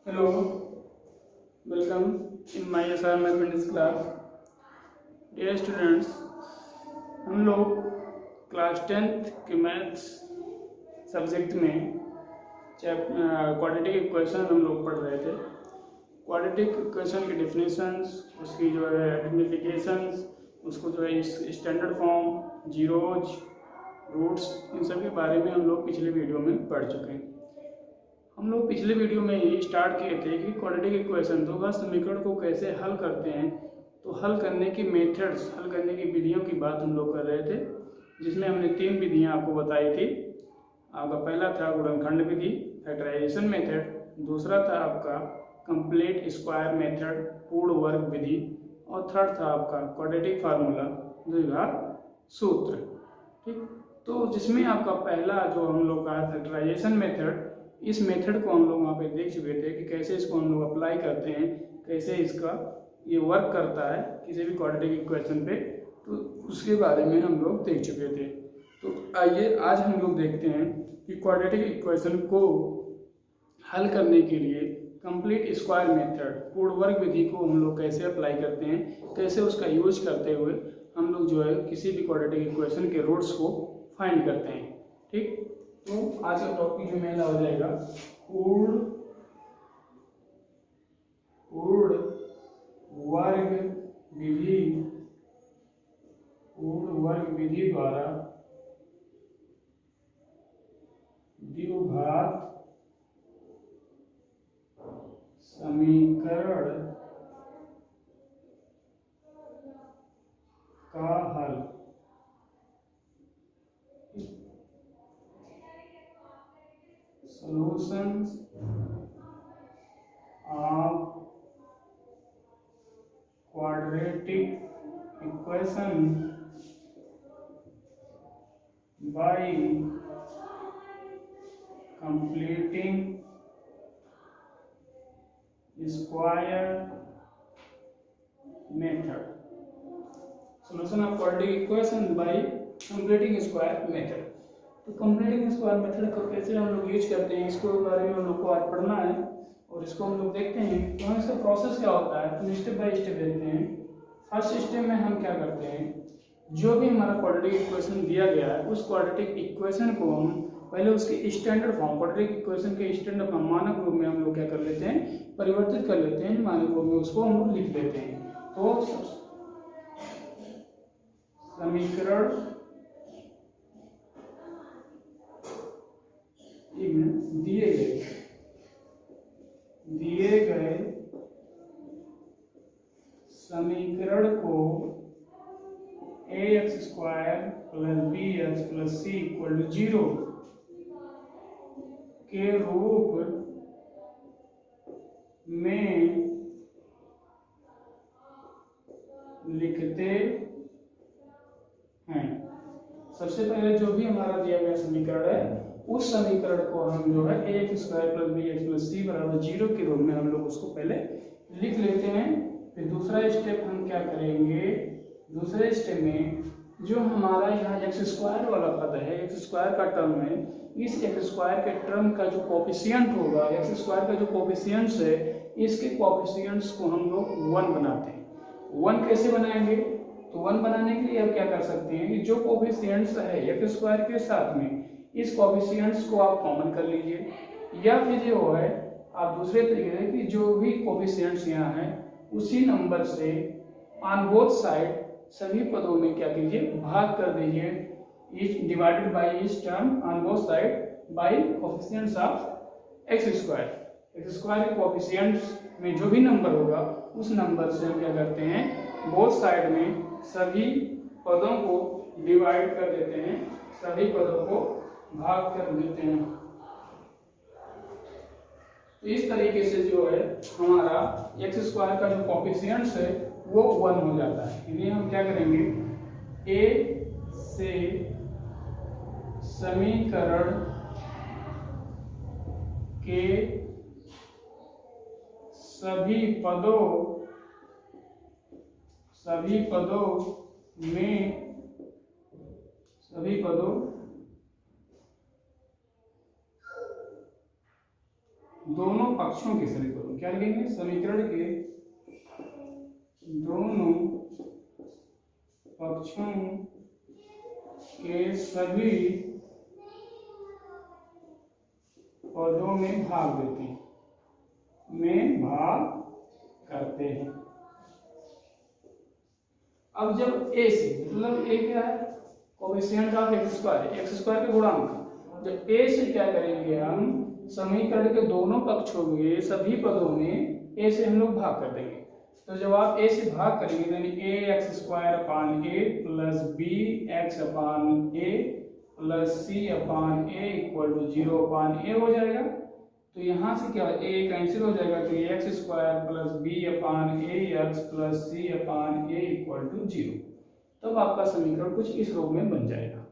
Hello, welcome in my SR Mathematics class. Dear students, हम लोग class 10th के maths subject में quadratic equation हम लोग पढ़ रहे थे। क्वाड्रेटिक इक्वेशन की डेफिनेशंस, उसकी जो है आइडेंटिफिकेशंस, उसको जो है स्टैंडर्ड फॉर्म, जीरोज, रूट्स, इन सब के बारे में हम लोग पिछले वीडियो में पढ़ चुके हैं। हम लोग पिछले वीडियो में ही स्टार्ट किए थे कि क्वाड्रेटिक इक्वेशन दो समीकरण को कैसे हल करते हैं। तो हल करने की मेथड्स, हल करने की विधियों की बात हम लोग कर रहे थे, जिसमें हमने 3 विधियां आपको बताई थी। आपका पहला था गुणनखंड विधि, फैक्टराइजेशन मेथड, दूसरा था आपका कंप्लीट स्क्वायर मेथड, पूर्ण वर्ग विधि, और थर्ड था आपका क्वाड्रेटिक फार्मूला, द्विघात सूत्र। ठीक, तो जिसमें आपका पहला जो हम लोग का फैक्टराइजेशन मेथड, इस मेथड को हम लोग वहाँ पे देख चुके थे कि कैसे इसको हम लोग अप्लाई करते हैं, कैसे इसका ये वर्क करता है किसी भी क्वाड्रेटिक इक्वेशन पे, तो उसके बारे में हम लोग देख चुके थे। तो आइए आज हम लोग देखते हैं कि क्वाड्रेटिक इक्वेशन को हल करने के लिए कंप्लीट स्क्वायर मेथड, पूर्ण वर्ग विधि को हम लोग कैसे अप्लाई करते हैं, कैसे उसका यूज करते हुए हम लोग जो है किसी भी क्वाड्रेटिक इक्वेशन के रूट्स को फाइंड करते हैं। ठीक, तो आज का टॉपिक जो मेरा हो जाएगा पूर्ण वर्ग विधि, पूर्ण वर्ग विधि द्वारा द्विघात समीकरण का हल। Solutions of quadratic equation by completing square method. Solution of quadratic equation by completing square method. तो कंप्लीटिंग स्क्वायर मेथड को कैसे हम लोग यूज करते हैं, इसको बारे में हम लोग को आज पढ़ना है और इसको हम लोग देखते हैं। तो हम इसका प्रोसेस क्या होता है, तो स्टेप बाय स्टेप देखते हैं। फर्स्ट स्टेप में हम क्या करते हैं, जो भी हमारा क्वाड्रेटिक इक्वेशन दिया गया है उस क्वाड्रेटिक इक्वेशन को हम पहले उसके स्टैंडर्ड फॉर्म, क्वाड्रेटिक इक्वेशन के स्टैंडर्ड फॉर्म मानक रूप में हम लोग क्या कर लेते हैं, परिवर्तित कर लेते हैं मानक रूप में, उसको हम लोग लिख लेते हैं। तो समीकरण दिए गए समीकरण को ax square plus bx plus c equal to 0 के रूप में लिखते हैं। सबसे पहले जो भी हमारा दिया गया समीकरण है उस समीकरण को हम जो है ax square plus bx plus c बराबर 0 के रूप में हम लोग उसको पहले लिख लेते हैं। फिर दूसरा स्टेप हम क्या करेंगे, दूसरे स्टेप में जो हमारा यहाँ एक्स स्क्वायर वाला पद है, एक्स स्क्वायर का टर्म है, इस एक्स स्क्वायर के टर्म का जो कोफिशिएंट होगा, एक्स स्क्वायर का जो कोफिशिएंट्स है, इसके कोफिशिएंट्स को हम लोग 1 बनाते हैं। 1 कैसे बनाएंगे, तो 1 बनाने के लिए आप क्या कर सकते हैं कि जो कोफिशिएंट्स है एक्स स्क्वायर के साथ में इस कोफिशिएंट्स को आप कॉमन कर लीजिए, या फिर जो है आप दूसरे तरीके से कि जो भी कोफिशिएंट्स यहाँ हैं उसी नंबर से ऑन बोथ साइड सभी पदों में क्या कीजिए, भाग कर दीजिए, etch divided by each term on both side by coefficients of x square. X square के कोफिशिएंट्स में जो भी नंबर होगा उस नंबर से हम क्या करते हैं, बोथ साइड में सभी पदों को डिवाइड कर देते हैं, सभी पदों को भाग कर देते हैं। तो इस तरीके से जो है हमारा एक्स स्क्वायर का जो कोफिशिएंट्स है वो 1 हो जाता है। इन्हें हम क्या करेंगे, ए से समीकरण के सभी पदों दोनों पक्षों के सभी पदों, क्या लिखेंगे, समीकरण के दोनों पक्षों के सभी पदों में भाग देते हैं, में भाग करते हैं। अब जब a से, मतलब a क्या है, कोएफिशिएंट ऑफ एक्स स्क्वायर के गुणांक, जब a से क्या करेंगे हम, समीकरण के दोनों पक्षों में सभी पदों में a से हम लोग भाग कर देंगे। तो जब आप a से भाग करेंगे यानी a x square upon a plus b x upon a plus c upon a equal to 0 upon a हो जाएगा। तो यहाँ से क्या a कैंसिल हो जाएगा, तो x square plus B upon A x plus c upon a equal to 0। तब आपका समीकरण कुछ इस रूप में बन जाएगा।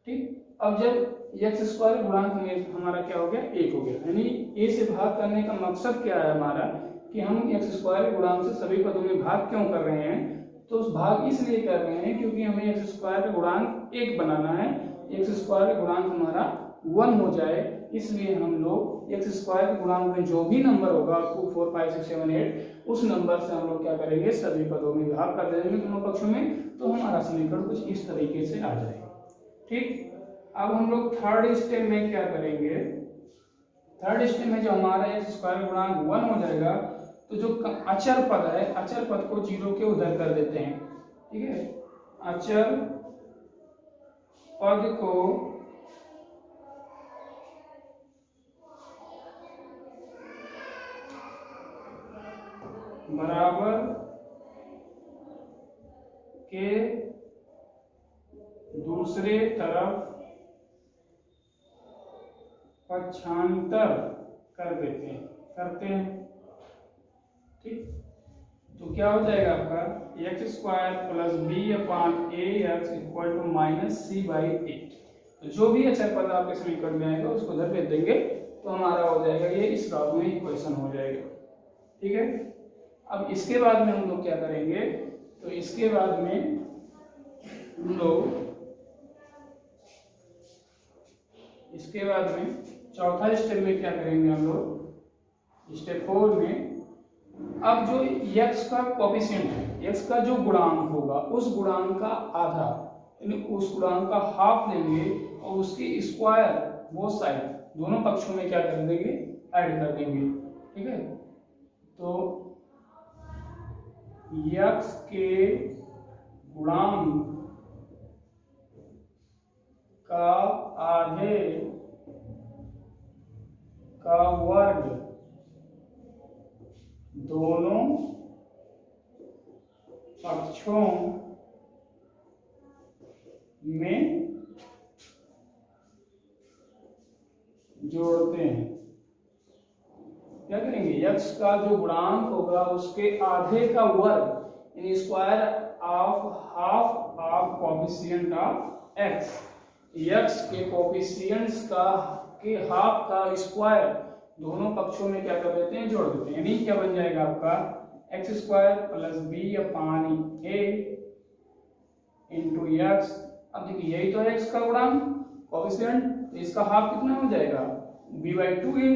ठीक, अब जब एक्स स्क्वायर गुणांक में हमारा क्या हो गया, 1 हो गया, यानी a से भाग करने का मकसद क्या है हमारा, कि हम एक्स स्क्वायर गुणांक से सभी पदों में भाग क्यों कर रहे हैं, तो उस भाग इसलिए कर रहे हैं क्योंकि हमें एक्स स्क्वायर का गुणांक 1 बनाना है, एक्स स्क्वायर का गुणांक हमारा 1 हो जाए, इसलिए हम लोग एक्स स्क्वायर के गुणांक में जो भी नंबर होगा 2 4 5 6 7 8 उस नंबर से हम लोग क्या करेंगे, सभी पदों में भाग कर देंगे दोनों पक्षों में, तो हमारा समीकरण कुछ इस तरीके से आ जाएगा। ठीक, अब हम लोग थर्ड स्टेप में क्या करेंगे, थर्ड स्टेप में जो हमारा एक्स स्क्वायर गुणांक 1 हो जाएगा, तो जो अचर पद है, अचर पद को 0 के उधर कर देते हैं। ठीक है, अचर पद को बराबर के दूसरे तरफ पक्षांतर कर देते हैं, करते हैं। ठीक, तो क्या हो जाएगा आपका x square plus B upon A X equal to minus C by A. तो जो भी अचर पद आपके समीकरण में आएगा उसको उधर भेज देंगे, तो हमारा हो जाएगा ये इस रूप में इक्वेशन हो जाएगा। ठीक है, अब इसके बाद में हम लोग क्या करेंगे, तो इसके बाद में हम लोग इसके बाद में चौथा स्टेप में क्या करेंगे, हम लोग स्टेप 4 में अब जो x का कोएफिशिएंट है, x का जो गुणांक होगा उस गुणांक का आधा, यानी उस गुणांक का हाफ लेंगे और उसके स्क्वायर वो साइड दोनों पक्षों में क्या कर देंगे, ऐड कर देंगे। ठीक है, तो x के गुणांक का आधे का वर्ग दोनों पक्षों में जोड़ते हैं। क्या करेंगे, x का जो गुणांक होगा उसके आधे का वर्ग यानी square of half of coefficient of x, x के कोएफिशिएंट्स का के हाफ का स्क्वायर दोनों पक्षों में क्या कर देते हैं, जोड़ देते हैं। यानी क्या बन जाएगा आपका x square plus B upon ए इंटू एक्स। अब देखिए यही तो है एक्स का गुणांक कोएफिशिएंट, तो इसका हाफ कितना हो जाएगा, b/2a,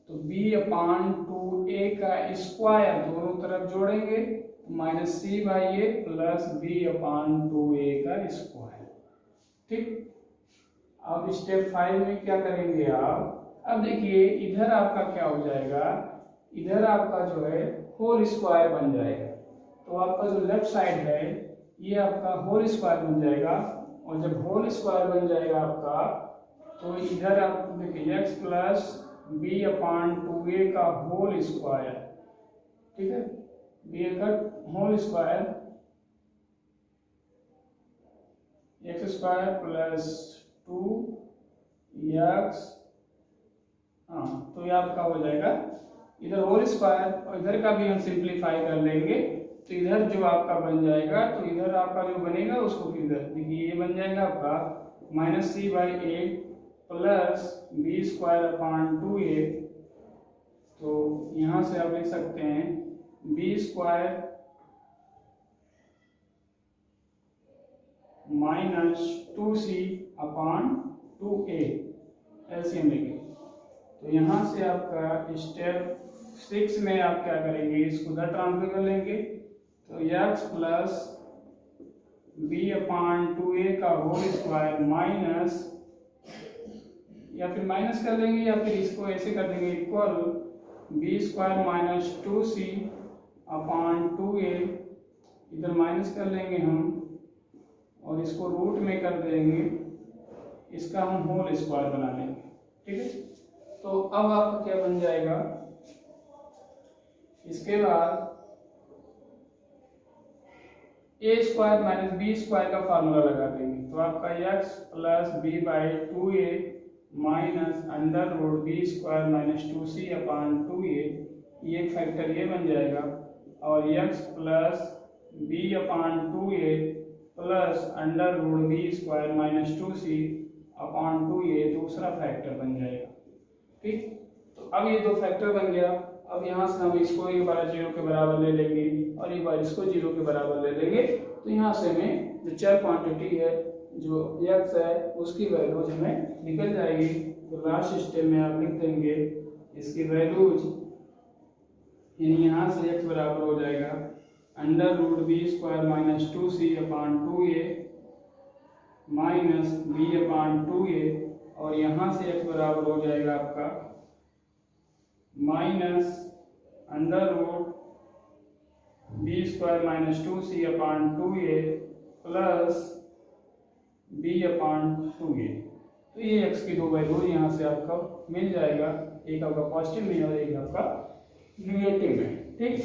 तो b अपान 2a का स्क्वायर दोनों तरफ जोड़ेंगे minus C by a plus B upon 2a का स्क्वायर। ठीक, अब स्टेप 5 में क्या करेंगे आप, अब देखिए इधर आपका क्या हो जाएगा, इधर आपका जो है होल स्क्वायर बन जाएगा, तो आपका जो लेफ्ट साइड है ये आपका होल स्क्वायर बन जाएगा, और जब होल स्क्वायर बन जाएगा आपका, तो इधर आप देखिए x plus B upon 2a का होल स्क्वायर। ठीक है, बी का whole square x square plus 2x, हाँ, तो ये आपका हो जाएगा इधर होल स्क्वायर, और इधर का भी हम सिंप्लीफाई कर लेंगे, तो इधर जो आपका बन जाएगा, तो इधर आपका जो बनेगा उसको फिर इधर देखिए ये बन जाएगा आपका minus C by a plus B square upon 2a। तो यहाँ से आप लिख सकते हैं b square minus 2c upon 2a, LCM लेंगे। तो यहाँ से आपका स्टेप 6 में आप क्या करेंगे, इसको उधर ट्रांसफर कर लेंगे। तो x plus B upon 2a का होल स्क्वायर माइनस, या फिर माइनस कर लेंगे या फिर इसको ऐसे कर देंगे equal b square minus 2c upon 2a, इधर माइनस कर लेंगे हम और इसको रूट में कर देंगे, इसका हम होल स्क्वायर बना लेंगे। ठीक है, तो अब आपका क्या बन जाएगा, इसके बाद a square minus b square का फार्मूला लगा देंगे। तो आपका x plus b by 2a minus under root b square minus 2c upon 2a, ये एक फैक्टर ये बन जाएगा, और x plus B upon 2a plus under root b square minus 2c upon 2a दूसरा फैक्टर बन जाएगा। ठीक, तो अब ये दो फैक्टर बन गया। अब यहाँ से हम इसको एक बार 0 के बराबर ले लेंगे और एक बार इसको 0 के बराबर ले लेंगे। तो यहाँ से हमें जो चर क्वांटिटी है जो x है उसकी वैल्यूज हमें निकल जाएगी। तो लास्ट स्टेप में आप लिख देंगे इसकी वैल्यूज, यानी यहाँ से x बराबर हो जाएगा under root b square minus 2c upon 2a minus b upon 2a, और यहाँ से x बराबर हो जाएगा आपका minus under root b square minus 2c upon 2a plus B upon 2a। तो ये x की दो वैल्यू यहाँ से आपका मिल जाएगा, एक आपका पॉजिटिव में और एक आपका निगेटिव में। ठीक,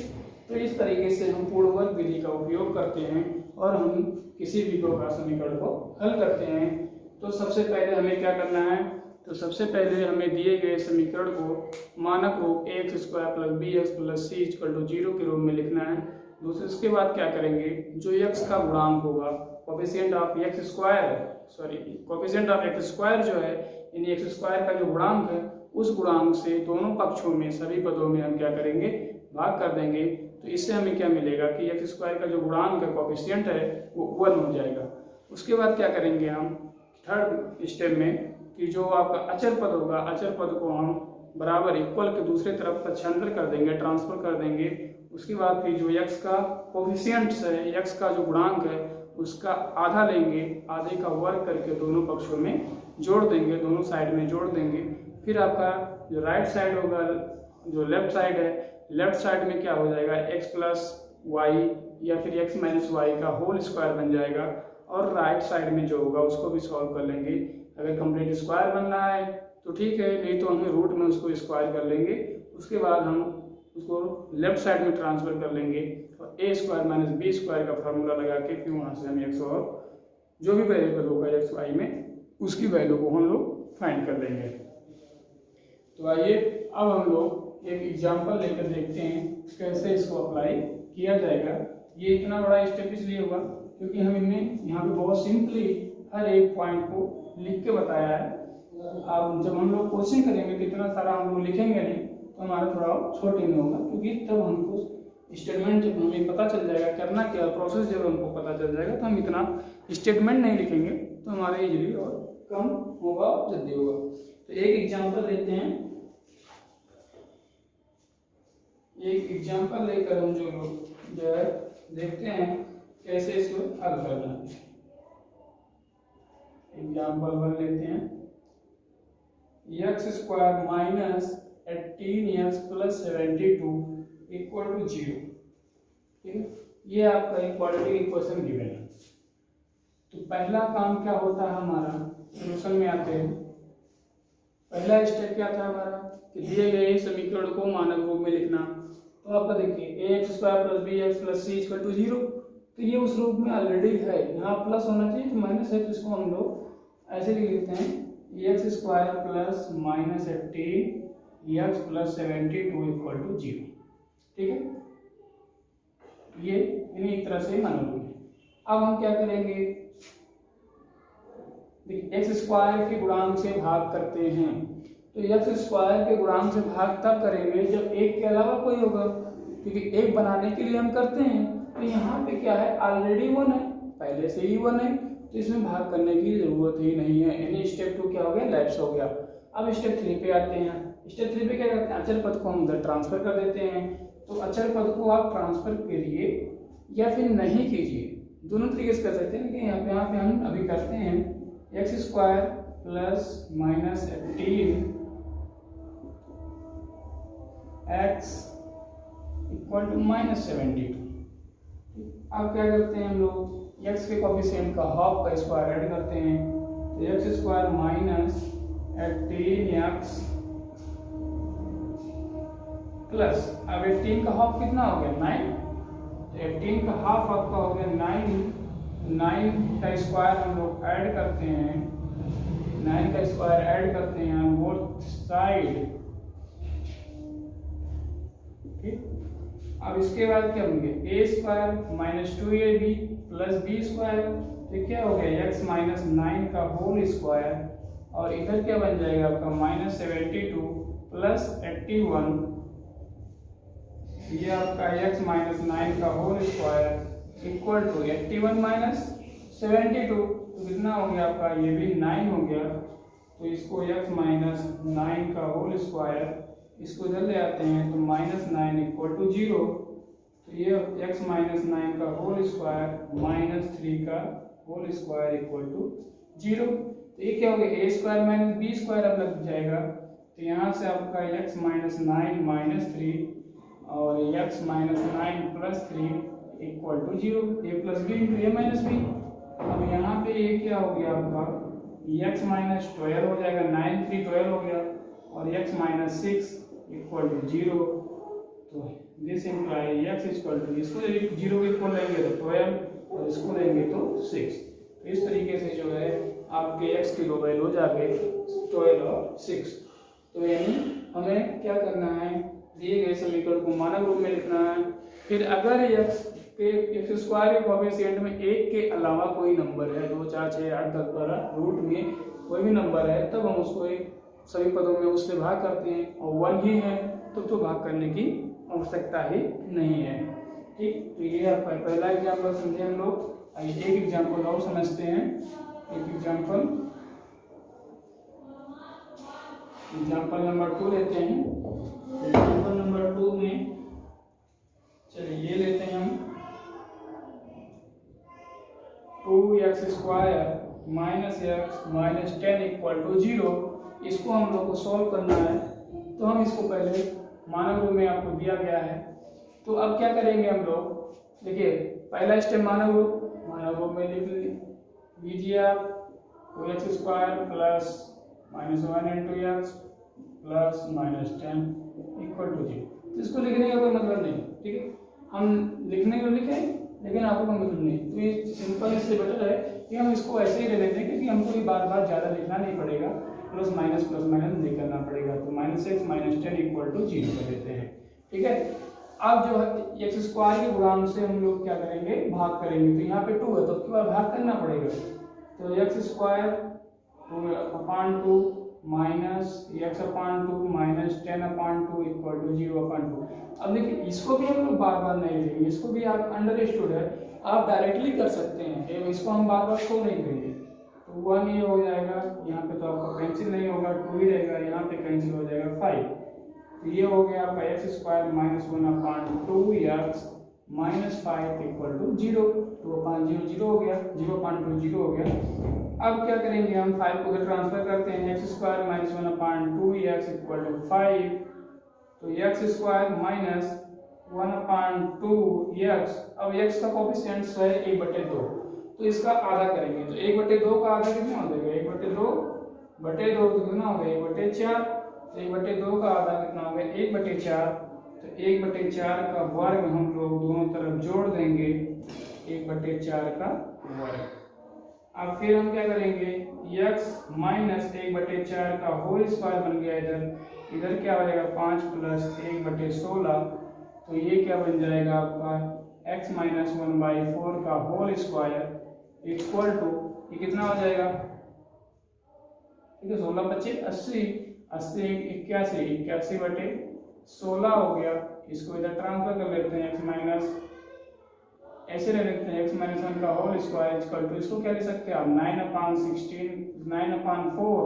तो इस तरीके से हम पूर्ववर्ग विधि का उपयोग करते हैं और हम किसी भी प्रकार समीकरण को हल करते हैं। तो सबसे पहले हमें क्या करना है, तो सबसे पहले हमें दिए गए समीकरण को मानक रूप ax square plus b x plus c equal to 0 के रूप में लिखना है। दूसरे इसके बाद क्या करेंगे, जो x का गुणांक होगा कोफिशिएंट ऑफ x स्क्वायर जो है, यानी x स्क्वायर का जो गुणांक है उस गुणांक से दोनों पक्षों में सभी पदों में हम क्या करेंगे, भाग कर देंगे। तो इससे हमें क्या मिलेगा कि x स्क्वायर का जो गुणांक है कोफिशिएंट है वो 1 हो जाएगा। उसके बाद क्या करेंगे हम थर्ड स्टेप में कि जो आपका अचर पद होगा, अचर पद को हम बराबर इक्वल के दूसरे तरफ पक्षांतर कर देंगे, ट्रांसफर कर देंगे। उसके बाद फिर जो x का कोफिशिएंट्स है, x का जो गुणांक है उसका आधा लेंगे, आधे का वर्ग करके दोनों पक्षों में जोड़ देंगे, दोनों साइड में जोड़ देंगे। फिर आपका जो राइट साइड होगा, जो लेफ्ट साइड है, लेफ्ट साइड में क्या हो जाएगा x प्लस वाई या फिर x माइनस वाई का होल स्क्वायर बन जाएगा, और राइट साइड में जो होगा उसको भी सॉल्व कर लेंगे। अगर कंप्लीट स्क्वायर बनना है तो ठीक है, नहीं तो हमें रूट में उसको स्क्वायर कर लेंगे। उसके बाद हम उसको लेफ्ट साइड में ट्रांसफर कर लेंगे और ए स्क्वायर माइनस बी स्क्वायर का फार्मूला लगा के फिर वहाँ से हम x और जो भी वेरिएबल होगा x y में उसकी वैल्यू को हम लोग फाइंड कर लेंगे। तो आइए अब हम लोग एक एग्जाम्पल लेकर देखते हैं कैसे इसको अप्लाई किया जाएगा। ये इतना बड़ा स्टेप इसलिए हुआ क्योंकि हमने यहाँ पे बहुत सिंपली हर एक पॉइंट को लिख के बताया है। अब जब हम लोग कोशिश करेंगे तो इतना सारा हम लोग लिखेंगे नहीं तो हमारा थोड़ा छोटे में होगा, क्योंकि तब हमको स्टेटमेंट जब हमें पता चल जाएगा करना क्या प्रोसेस, जब हमको पता चल जाएगा तो हम इतना स्टेटमेंट नहीं लिखेंगे तो हमारा इजीली और कम होगा और जल्दी होगा। तो एक एग्जांपल लेते हैं, एक एग्जांपल लेकर हम जो है देखते हैं कैसे इसको हल करना है। एग्जांपल 1 लेते हैं, x square minus 18x plus 72 equal to 0। ठीक है, ये आपका एक क्वाड्रेटिक इक्वेशन गिवन है। तो पहला काम क्या होता है हमारा, सोल्यूशन में आते हैं। पहला स्टेप क्या था हमारा कि दिए गए समीकरण को मानक रूप में लिखना। तो आपका देखिए ax square plus b x plus c equal to 0, तो ये उस रूप में ऑलरेडी है, यहाँ प्लस होना चाहिए तो माइनस है, तो इसको हम लोग ऐसे लिख लेते हैं x square plus minus 18x plus 72 equal to 0। ठीक है, ये एक तरह से मान लो। अब हम क्या करेंगे, एक्स स्क्वायर के गुणांक से भाग करते हैं। तो एक्स स्क्वायर के गुणांक से भाग तब करेंगे जब एक के अलावा कोई होगा, क्योंकि एक बनाने के लिए हम करते हैं। तो यहाँ पे क्या है, ऑलरेडी 1 है, पहले से ही 1 है, तो इसमें भाग करने की जरूरत ही नहीं है। यानी स्टेप 2 क्या हो गया, लैप्स हो गया। अब स्टेप 3 पे आते हैं। स्टेप 3 पे क्या करते हैं, अचल पद को हम उधर ट्रांसफर कर देते हैं। तो अचल पद को आप ट्रांसफर करिए या फिर नहीं कीजिए, दोनों तरीके से कर सकते हैं। लेकिन यहाँ पे हम अभी करते हैं x square plus minus 18 x equal to minus 72। अब क्या करते हैं हम लोग, एक्स के कोफिशिएंट का हाफ का स्क्वायर ऐड करते हैं, तो x square minus 18x plus, अब 18 का हाफ कितना हो गया 9, तो 18 का हाफ आपका हो गया 9 का स्क्वायर हम लोग ऐड करते हैं, 9 का स्क्वायर ऐड करते हैं ऑन बोथ साइड। ठीक, अब इसके बाद क्या होंगे, A square minus 2ab plus B square, तो क्या हो गया x माइनस 9 का होल स्क्वायर, और इधर क्या बन जाएगा आपका माइनस 72 प्लस 81, ये आपका x माइनस 9 का whole square equal to 81 minus 72, तो कितना हो गया आपका, ये भी 9 हो गया। तो इसको x माइनस 9 का होल स्क्वायर, इसको इधर ले आते हैं तो माइनस 9 इक्वल टू 0, तो ये x माइनस 9 का होल स्क्वायर माइनस 3 का होल स्क्वायर इक्वल टू 0। तो ये क्या हो गया, ए स्क्वायर माइनस बी स्क्वायर अब लग जाएगा, तो यहाँ से आपका x माइनस 9 माइनस 3 और x minus 9 plus 3 equal to 0, a plus b into a minus b. अब यहाँ पे ये क्या हो गया आपका, x माइनस 12 हो जाएगा, 9 3 12 हो गया, और x माइनस 6 इक्वल टू 0। तो this imply x equal to, इसको 0 के इक्वल लेंगे तो 12 और इसको लेंगे तो 6। तो इस तरीके से जो है आपके x की दो वैल्यू आ गए 12 और 6। तो यानी हमें क्या करना है, दिए गए समीकरण को मानक रूप में लिखना है। फिर अगर एक्स स्क्वायर के कोएफिशिएंट में 1 के अलावा कोई नंबर है, 2 4 6 8 10 12 रूट में कोई भी नंबर है, तब हम उसको सभी पदों में उससे भाग करते हैं, और 1 ही है तो भाग करने की आवश्यकता ही नहीं है। ठीक, तो ये आपका पहला एग्जाम्पल समझे हम लोग। एक एग्जाम्पल और समझते हैं, एक एग्जाम्पल नंबर 2 लेते हैं। एग्जाम्पल नंबर 2 में चलिए ये लेते हैं हम 2x square minus x minus 10 equal to 0। इसको हम लोग को सॉल्व करना है, तो हम इसको पहले मानक रूप में आपको दिया गया है। तो अब क्या करेंगे हम लोग, देखिए पहला स्टेप मानक रूप में लिख लीजिए आप, 2x square plus minus 1 into x plus minus 10 equal to 0। तो इसको लिखने का कोई मतलब नहीं, ठीक है, हम लिखने को लिखें लेकिन आपको कोई मतलब नहीं। तो ये सिंपल, इससे बेटर है कि हम इसको ऐसे ही ले लेते हैं, क्योंकि हमको बार बार ज़्यादा लिखना नहीं पड़ेगा, प्लस माइनस नहीं करना पड़ेगा। तो माइनस 6 माइनस 10 इक्वल टू 0 कर देते हैं, ठीक है। अब जो है एक्स स्क्वायर के गुणांक से हम लोग क्या करेंगे, भाग करेंगे। तो यहाँ पे 2 है तो अब बार भाग करना पड़ेगा, तो x square 2/2 minus x/2 minus 10/2 equal to 0/2। अब देखिए इसको भी हम लोग बार बार नहीं लिखेंगे, इसको भी आप अंडरस्टूड है, आप डायरेक्टली कर सकते हैं, इसको हम बार बार शो नहीं करेंगे। तो 1 ये हो जाएगा, यहाँ पे तो आपका कैंसिल नहीं होगा, 2 ही रहेगा, यहाँ पे कैंसिल हो जाएगा 5। तो ये हो गया आपका x square minus 1/2 x minus 5 equal to 0। 2/0 0 हो गया, 0/2 0 हो गया। अब क्या करेंगे, हम 5 को ट्रांसफर करते हैं, x square minus 1/2 x equal to 5। तो एक्स स्क्वायर माइनस 1/2 एक्स, अब एक्स का कोफिशिएंट है 1/2, तो इसका आधा करेंगे, तो 1/2 का आधा कितना हो जाएगा, 1/2 तो कितना हो गया 1/4। तो 1/2 का आधा कितना हो गया 1/4। तो 1/4 का वर्ग हम लोग दोनों तरफ जोड़ देंगे, 1/4 का वर्ग। अब फिर हम क्या करेंगे, x माइनस 1/4 का होल स्क्वायर बन गया, इधर क्या हो जाएगा 5 प्लस 1/16। तो ये क्या बन जाएगा आपका x माइनस 1/4 का होल स्क्वायर इक्वल टू, ये कितना हो जाएगा, ठीक है, 16 25 80, 80 81, 81/16 हो गया। इसको इधर ट्रांसफर कर लेते हैं, x माइनस ऐसे ले लेते हैं, x माइनस 1 का होल स्क्वायर इक्वल टू, इसको क्या ले सकते हैं आप 9/16 9/4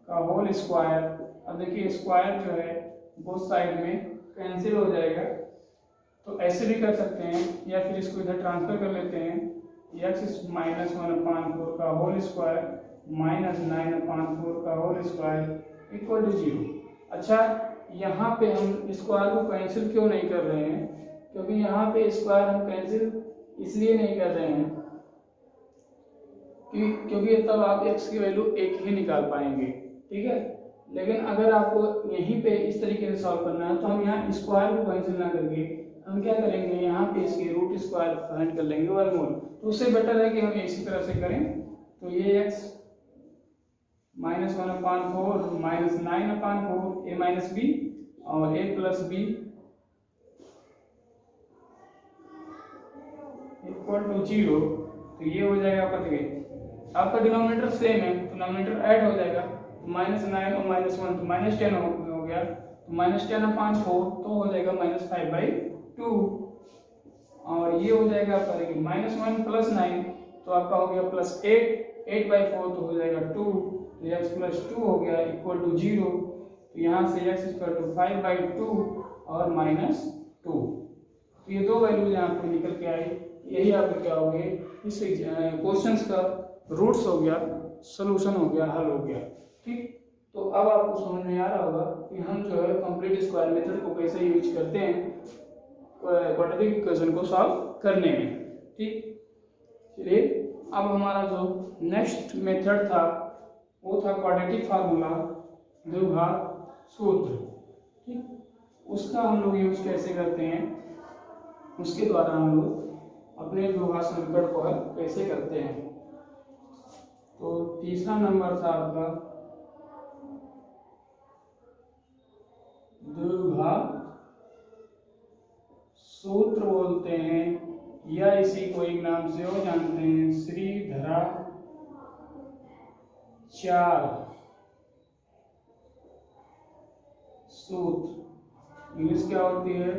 का होल स्क्वायर। अब देखिए स्क्वायर जो है बोथ साइड में कैंसिल हो जाएगा, तो ऐसे भी कर सकते हैं या फिर इसको इधर ट्रांसफर कर लेते हैं। x -1/4 का होल स्क्वायर -9/4 का होल स्क्वायर इक्वल टू 0। अच्छा, यहाँ पे हम स्क्वायर को कैंसिल क्यों नहीं कर रहे हैं? क्योंकि यहाँ पे स्क्वायर हम कैंसिल इसलिए नहीं कर रहे हैं क्योंकि तब आप x की वैल्यू 1 ही निकाल पाएंगे, ठीक है। लेकिन अगर आपको यहीं पे इस तरीके से सॉल्व करना है तो हम यहाँ स्क्वायर को कैंसिल ना करके हम क्या करेंगे, यहाँ पे इसके रूट स्क्वायर फाइंड कर लेंगे वर्गमूल। तो उससे बेटर है कि हम इसी तरह से करें। तो ये x -1/4 -9/4 a माइनस बी और a plus b equal to 0। तो ये हो जाएगा आपका, देखिए आपका डिनोमिनेटर सेम है तो डिनोमिनेटर ऐड हो जाएगा। तो -9 और -1 तो -10 हो गया, तो -10/4 तो हो जाएगा -5/2। और ये हो जाएगा आपका, देखिए -1 + 9 तो आपका हो गया +8, 8/4 तो हो जाएगा 2, तो x + 2 हो गया इक्वल टू 0। तो यहाँ से x = 5/2 और -2। तो ये दो वैल्यूज यहाँ पे निकल के आई। यही आपके क्या हो गए, इस क्वेश्चंस का रूट्स हो गया, सॉल्यूशन हो गया, हल हो गया, ठीक। तो अब आपको समझ में आ रहा होगा कि हम जो है कंप्लीट स्क्वायर मेथड को कैसे यूज करते हैं क्वाड्रेटिक इक्वेशन को सॉल्व करने में, ठीक। चलिए अब हमारा जो नेक्स्ट मेथड था वो था क्वाड्रेटिक फार्मूला, द्विघात सूत्र, ठीक। उसका हम लोग यूज कैसे करते हैं, उसके द्वारा हम लोग अपने द्विघात समीकरण को हल कैसे करते हैं। तो तीसरा नंबर था आपका द्विघात सूत्र बोलते हैं, या इसी को एक नाम से और जानते हैं श्रीधराचार्य सूत्र। इंग्लिश क्या होती है,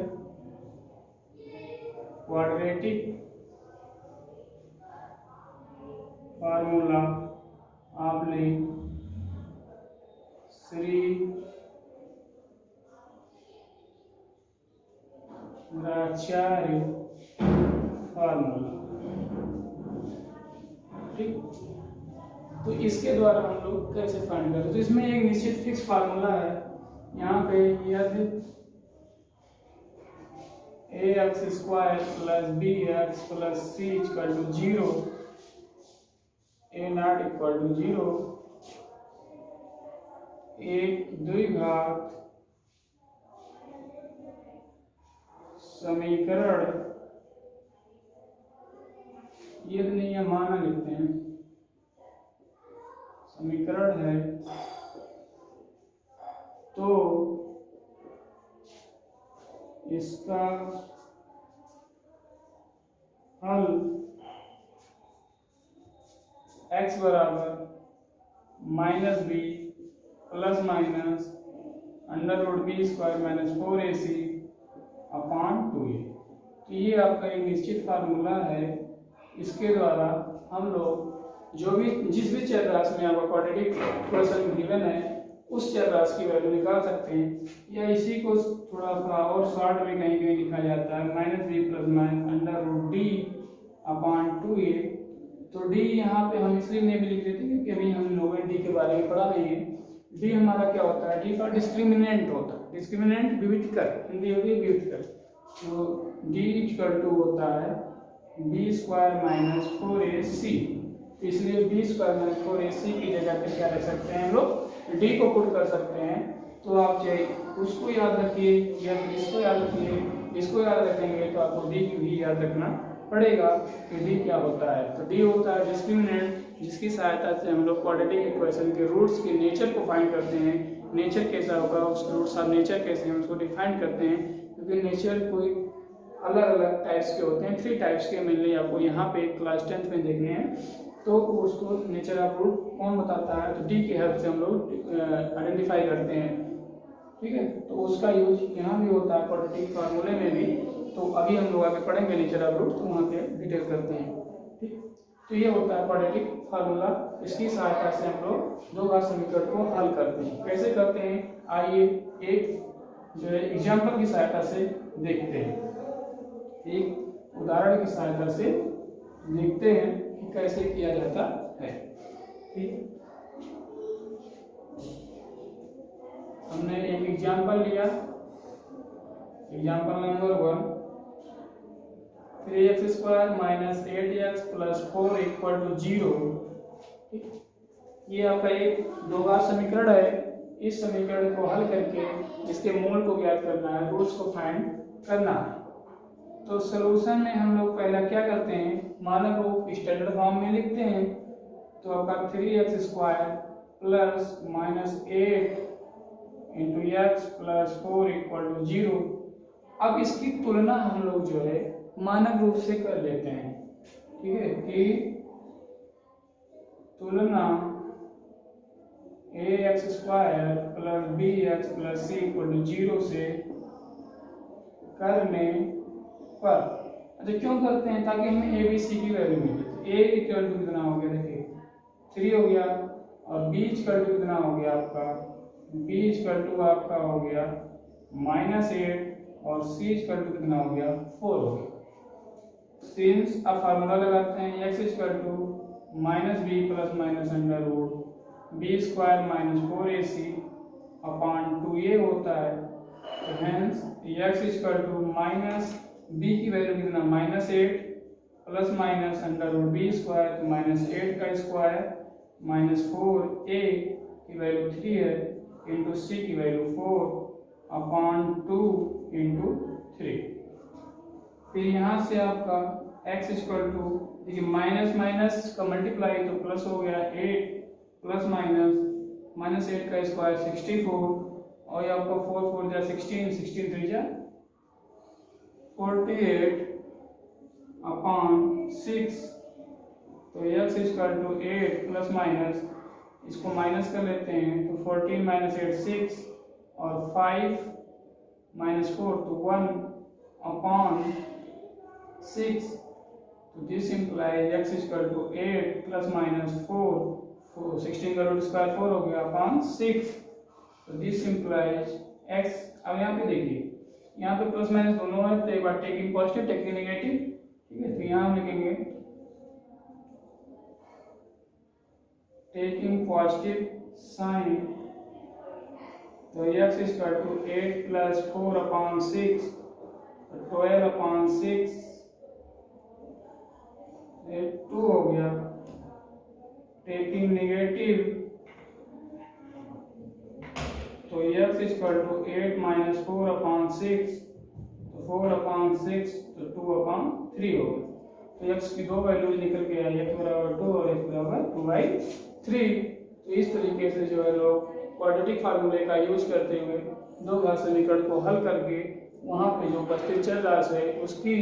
क्वाड्रेटिक फार्मूला आपने श्रीधराचार्य फार्मूला, ठीक। तो इसके द्वारा हम लोग कैसे फाइंड करें, तो इसमें एक निश्चित फिक्स फार्मूला है। यहाँ पे यदि ax² + bx + c = 0, a0 = 0, एक द्विघात समीकरण, यदि नहीं है माना लिखते हैं, समीकरण है तो इसका हल x बराबर -b ± √b² - 4ac/2a। तो ये आपका एक निश्चित फार्मूला है। इसके द्वारा हम लोग जो भी जिस भी चर राशि में आपका क्वाड्रेटिक इक्वेशन गिवन है उस चर राशि की वैल्यू निकाल सकते हैं, या इसी को थोड़ा सा और शॉर्ट में कहीं कहीं लिखा जाता है -b ± √d/2a। तो d यहाँ पे हम इसलिए नहीं भी लिख देते क्योंकि अभी हम लोग डी के बारे में पढ़ा नहीं है। डी हमारा क्या होता है, डी का डिस्क्रिमिनेंट होता है, डिस्क्रिमिनेंट विविधकर, हिंदी होगी विविधकर। तो d होता है b² - 4ac, तो इसलिए b² - 4ac की जगह पे क्या रख सकते हैं हम लोग, d को पुट कर सकते हैं। तो आप चाहे उसको याद रखिए या फिर इसको याद रखिए, इसको याद रखेंगे तो आपको d को ही याद रखना पड़ेगा कि d क्या होता है। तो d होता है डिस्क्रिमिनेंट, जिसकी सहायता से हम लोग क्वाड्रेटिक इक्वेशन के रूट्स के नेचर को फाइंड करते हैं। नेचर कैसा होगा, उसके रूट्स और नेचर कैसे हैं उसको डिफाइन करते हैं, क्योंकि नेचर कोई अलग अलग टाइप्स के होते हैं, 3 टाइप्स के मेनली आपको यहाँ पे क्लास 10th में देखने हैं। तो उसको नेचर ऑफ रूट कौन बताता है, तो डी की हेल्प से हम लोग आइडेंटिफाई करते हैं, ठीक है। तो उसका यूज यहाँ भी होता है क्वाड्रेटिक फार्मूले में भी। तो अभी हम लोग आगे पढ़ेंगे नेचर ऑफ रूट, तो वहाँ पे डिटेल करते हैं, ठीक। तो ये होता है क्वाड्रेटिक फार्मूला, इसकी सहायता से हम लोग दो घात समीकरण को हल करते हैं। कैसे करते हैं आइए एक जो है एग्जाम्पल की सहायता से देखते हैं, एक उदाहरण की सहायता से देखते हैं कि कैसे किया जाता है। ठीक, हमने एक एग्जाम्पल लिया, example number 1, 3x² minus 8x plus 4 equal to 0। ये आपका एक दो घात समीकरण है। इस समीकरण को हल करके इसके मूल को ज्ञात करना है, रूट्स को फाइंड करना है। तो सॉल्यूशन में हम लोग पहला क्या करते हैं, मानक रूप स्टैंडर्ड फॉर्म में लिखते हैं। तो आपका 3x² plus minus 8 into x plus 4 equal to 0। अब इसकी तुलना हम लोग जो है मानक रूप से कर लेते हैं। ठीक है, कि तुलना ax² plus bx plus c equal to 0 से करने पर, अच्छा क्यों करते हैं, ताकि हमें a b c की वैल्यू मिले। तो a इक्वल टू कितना हो गया, देखिए 3 हो गया, और b इक्वल टू कितना हो गया आपका, b इक्वल टू आपका हो गया -8, और c इक्वल टू कितना हो गया 4 हो गया। सिंस अब फार्मूला लगाते हैं, x equal to -b plus minus under root b² minus 4ac upon 2a होता है। तो hence x equal to minus b की वैल्यू कितना -8 plus minus under root b² तो -8 का स्क्वायर माइनस 4a की वैल्यू 3 है इंटू c की वैल्यू 4 अपॉन 2 इंटू 3। फिर यहाँ से आपका x इक्वल टू, देखिए माइनस माइनस का मल्टीप्लाई तो प्लस हो गया 8 प्लस माइनस 8 का स्क्वायर 64, और ये आपका 4 4 जा 16, 16 3 जा 48 अपॉन 6। तो x equal to 8 plus minus, इसको माइनस कर लेते हैं, तो 14 माइनस 8 6, और 5 माइनस 4 तो 1 अपॉन 6। तो this implies x equal to 8 plus minus 4, 16 का रूट स्क्वायर 4 हो गया अपॉन 6। तो दिस इम्प्लाइज x, अब यहाँ पे देखिए, यहाँ पे प्लस माइनस दोनों है, तो एक बार टेकिंग पॉजिटिव टेकिंग नेगेटिव। ठीक है, तो यहाँ हम लिखेंगे टेकिंग पॉजिटिव साइन, तो x equal to 8 plus 4 upon 6, 12 upon 6 2 हो गया। टेकिंग नेगेटिव, तो x equal to 8 minus 4 upon 6, तो 4 अपॉन 6 तो 2 अपॉन 3 हो गया। तो x की दो वैल्यूज निकल के आई, x बराबर 2 और x बराबर 2/3। तो इस तरीके से जो है लोग क्वाड्रेटिक फार्मूले का यूज करते हुए दो घात समीकरण को हल करके वहाँ पे जो उपस्थित चर राशि है उसकी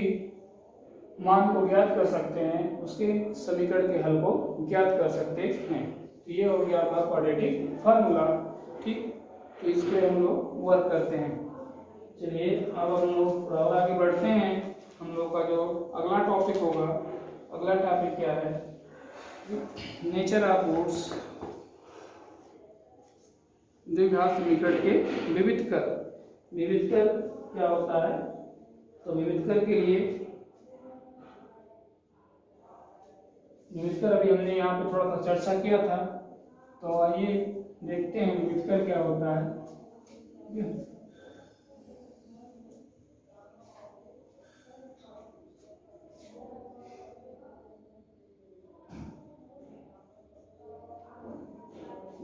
मान को ज्ञात कर सकते हैं, उसके समीकरण के हल को ज्ञात कर सकते हैं। तो ये हो गया आपका क्वाड्रेटिक फार्मूला। ठीक, तो इस पे हम लोग वर्क करते हैं। चलिए अब हम लोग थोड़ा और आगे बढ़ते हैं। हम लोग का जो अगला टॉपिक होगा, अगला टॉपिक क्या है, नेचर ऑफ रूट्स, द्विघात समीकरण के विविध कर। विविध कर क्या होता है, तो विविध कर के लिए, विविध कर अभी हमने यहाँ पे थोड़ा सा चर्चा किया था, तो आइए देखते हैं विविध कर क्या होता है।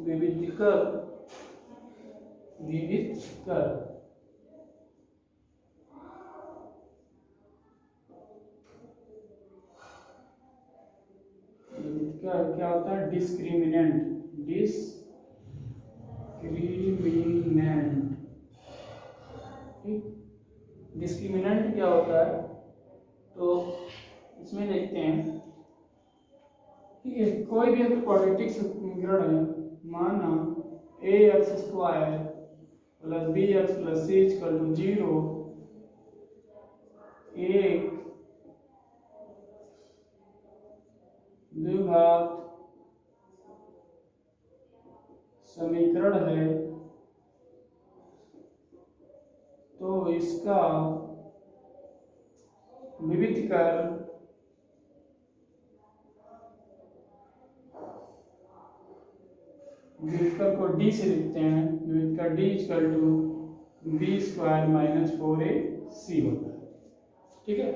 विविध कर, विविध कर क्या होता है, डिस्क्रिमिनेंट, डिस्क्रिमिनेंट। ठीक, डिस्क्रिमिनेंट क्या होता है, तो इसमें देखते हैं। ठीक है, कोई भी अगर क्वाड्रेटिक समीकरण है, माना ax² plus bx plus c equal to 0 एक द्विघात समीकरण है तो इसका विविधकर को d से लिखते हैं। विविधकर d equal to b square minus 4ac होता है। ठीक है,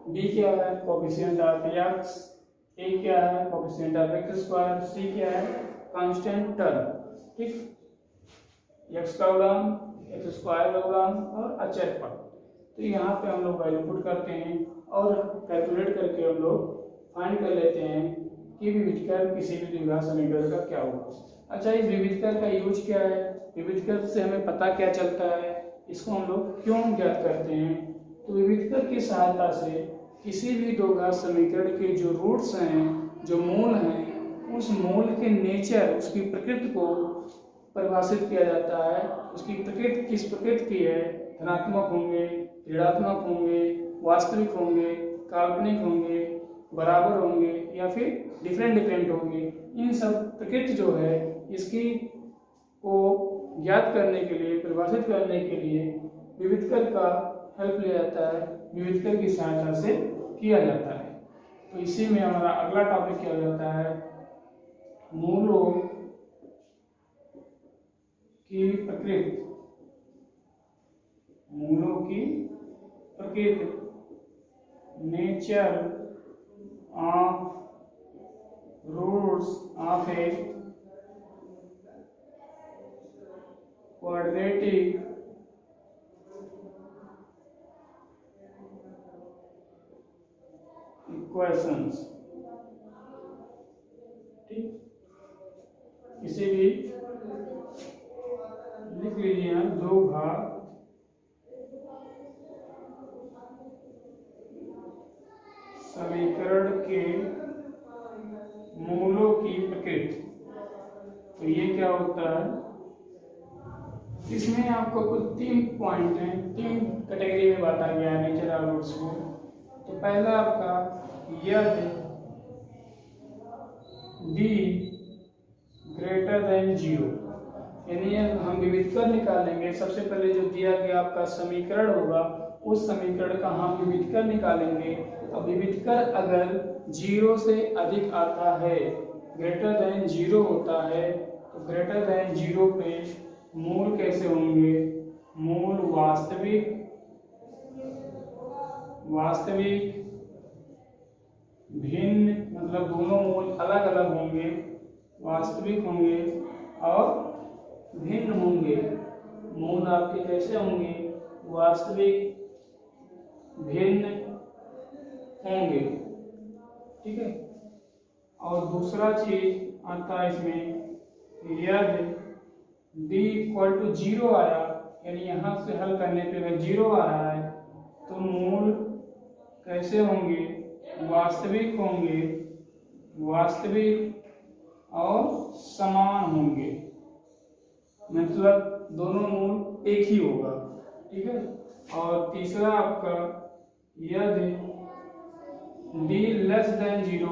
d क्या है, कोफिशिएंट ऑफ x, a क्या है, coefficient of x square, c क्या है, कांस्टेंट टर्म। ठीक, x का गुणांक, x स्क्वायर का गुणांक और अचर पद। तो यहाँ पे हम लोग वैल्यू पुट करते हैं और कैलकुलेट करके हम लोग फाइंड कर लेते हैं कि विविधकर किसी भी द्विघात समीकरण का क्या होगा। अच्छा, इस विविधकर का यूज क्या है, विविधकर से हमें पता क्या चलता है, इसको हम लोग क्यों ज्ञात करते हैं। तो विविधकर की सहायता से किसी भी द्विघात समीकरण के जो रूट्स हैं, जो मूल हैं, उस मूल के नेचर, उसकी प्रकृति को परिभाषित किया जाता है। उसकी प्रकृति किस प्रकृति की है, धनात्मक होंगे, ऋणात्मक होंगे, वास्तविक होंगे, काल्पनिक होंगे, बराबर होंगे या फिर डिफरेंट होंगे। इन सब प्रकृति जो है इसकी को ज्ञात करने के लिए, परिभाषित करने के लिए विविधकर का हेल्प लिया जाता है, विविधकर की सहायता से किया जाता है। तो इसी में हमारा अगला टॉपिक क्या हो जाता है, मूलों की प्रकृति। मूलों की प्रकृति, nature of roots of a quadratic equations. ठीक, इसे भी लिख लीजिए आप, दो भाग समीकरण के मूलों की प्रकृति। तो ये क्या होता है, इसमें आपको कुल 3 पॉइंट हैं, 3 कैटेगरी में बांटा गया है नेचर ऑफ रूट्स को। तो पहला आपका यदि d ग्रेटर देन 0, यानी हम विविधकर निकालेंगे। सबसे पहले जो दिया गया आपका समीकरण होगा उस समीकरण का हम विविधकर निकालेंगे। अब विविधकर अगर 0 से अधिक आता है, ग्रेटर देन 0 होता है, तो ग्रेटर देन 0 पे मूल कैसे होंगे, मूल वास्तविक, भिन्न, मतलब दोनों मूल अलग अलग होंगे, वास्तविक होंगे और भिन्न होंगे। मूल आपके कैसे होंगे, वास्तविक, भिन्न होंगे। ठीक है, और दूसरा चीज आता है इसमें, यदि d इक्वल टू 0 आया, यानी यहाँ से हल करने पे अगर 0 आ रहा है तो मूल कैसे होंगे, वास्तविक होंगे, वास्तविक और समान होंगे, मतलब दोनों मूल एक ही होगा। ठीक है, और तीसरा आपका यदि d लेस देन 0,